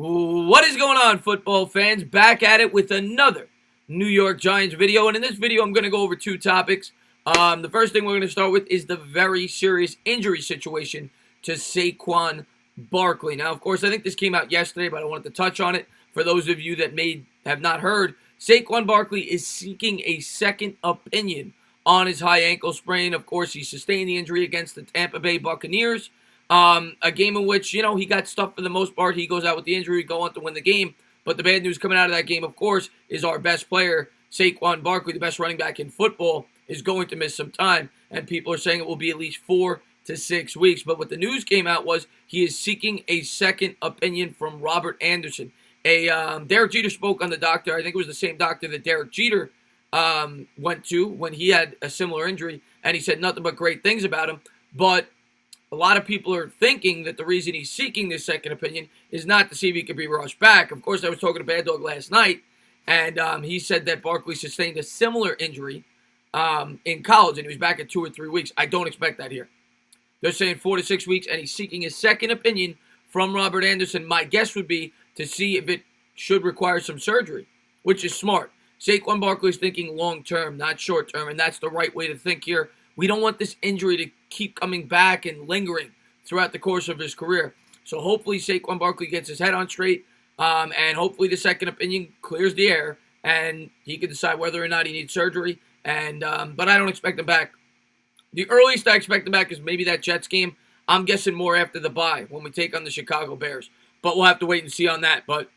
What is going on, football fans? Back at it with another New York Giants video. And in this video, I'm going to go over two topics. The first thing we're going to start with is the very serious injury situation to Saquon Barkley. Now, of course, I think this came out yesterday, but I wanted to touch on it. For those of you that may have not heard, Saquon Barkley is seeking a second opinion on his high ankle sprain. Of course, he sustained the injury against the Tampa Bay Buccaneers. A game in which, he got stuffed for the most part. He goes out with the injury, go on to win the game. But the bad news coming out of that game, of course, is our best player, Saquon Barkley, the best running back in football, is going to miss some time. And people are saying it will be at least 4 to 6 weeks. But what the news came out was he is seeking a second opinion from Robert Anderson. Derek Jeter spoke on the doctor. I think it was the same doctor that Derek Jeter went to when he had a similar injury. And he said nothing but great things about him. But a lot of people are thinking that the reason he's seeking this second opinion is not to see if he could be rushed back. Of course, I was talking to Bad Dog last night, and he said that Barkley sustained a similar injury in college, and he was back in 2 or 3 weeks. I don't expect that here. They're saying 4 to 6 weeks, and he's seeking a second opinion from Robert Anderson. My guess would be to see if it should require some surgery, which is smart. Saquon Barkley is thinking long-term, not short-term, and that's the right way to think here. We don't want this injury to keep coming back and lingering throughout the course of his career. So hopefully Saquon Barkley gets his head on straight, and hopefully the second opinion clears the air, and he can decide whether or not he needs surgery. But I don't expect him back. The earliest I expect him back is maybe that Jets game. I'm guessing more after the bye when we take on the Chicago Bears. But we'll have to wait and see on that. But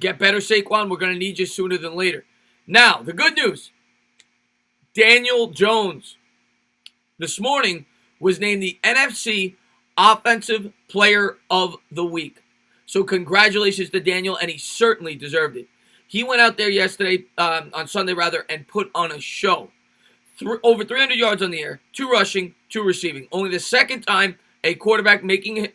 get better, Saquon. We're going to need you sooner than later. Now, the good news. Daniel Jones this morning was named the NFC Offensive Player of the Week. So congratulations to Daniel, and he certainly deserved it. He went out there yesterday, on Sunday rather, and put on a show. Over 300 yards on the air, 2 rushing, 2 receiving. Only the second time a quarterback making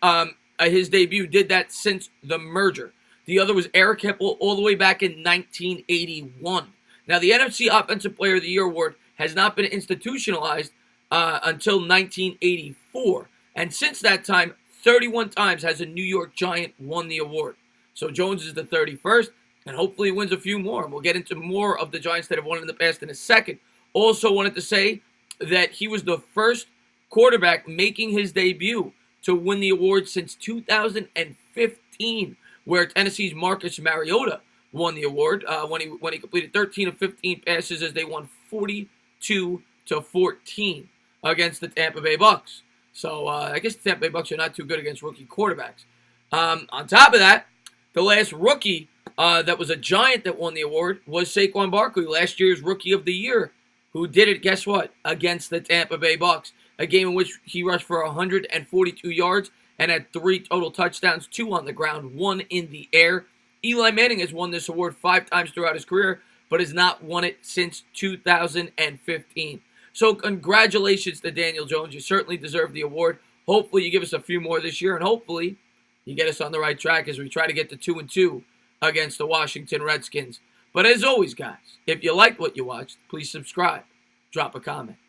his debut did that since the merger. The other was Eric Hipple all the way back in 1981. Now, the NFC Offensive Player of the Year award has not been institutionalized until 1984. And since that time, 31 times has a New York Giant won the award. So Jones is the 31st, and hopefully he wins a few more. And we'll get into more of the Giants that have won in the past in a second. Also wanted to say that he was the first quarterback making his debut to win the award since 2015, where Tennessee's Marcus Mariota won the award when he completed 13 of 15 passes as they won 42-14 against the Tampa Bay Bucs. So I guess the Tampa Bay Bucs are not too good against rookie quarterbacks. On top of that, the last rookie that was a Giant that won the award was Saquon Barkley, last year's Rookie of the Year, who did it, guess what, against the Tampa Bay Bucs, a game in which he rushed for 142 yards and had 3 total touchdowns, 2 on the ground, 1 in the air. Eli Manning has won this award 5 times throughout his career, but has not won it since 2015. So congratulations to Daniel Jones. You certainly deserve the award. Hopefully you give us a few more this year, and hopefully you get us on the right track as we try to get to 2-2 against the Washington Redskins. But as always, guys, if you liked what you watched, please subscribe, drop a comment,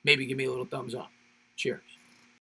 maybe give me a little thumbs up. Cheers.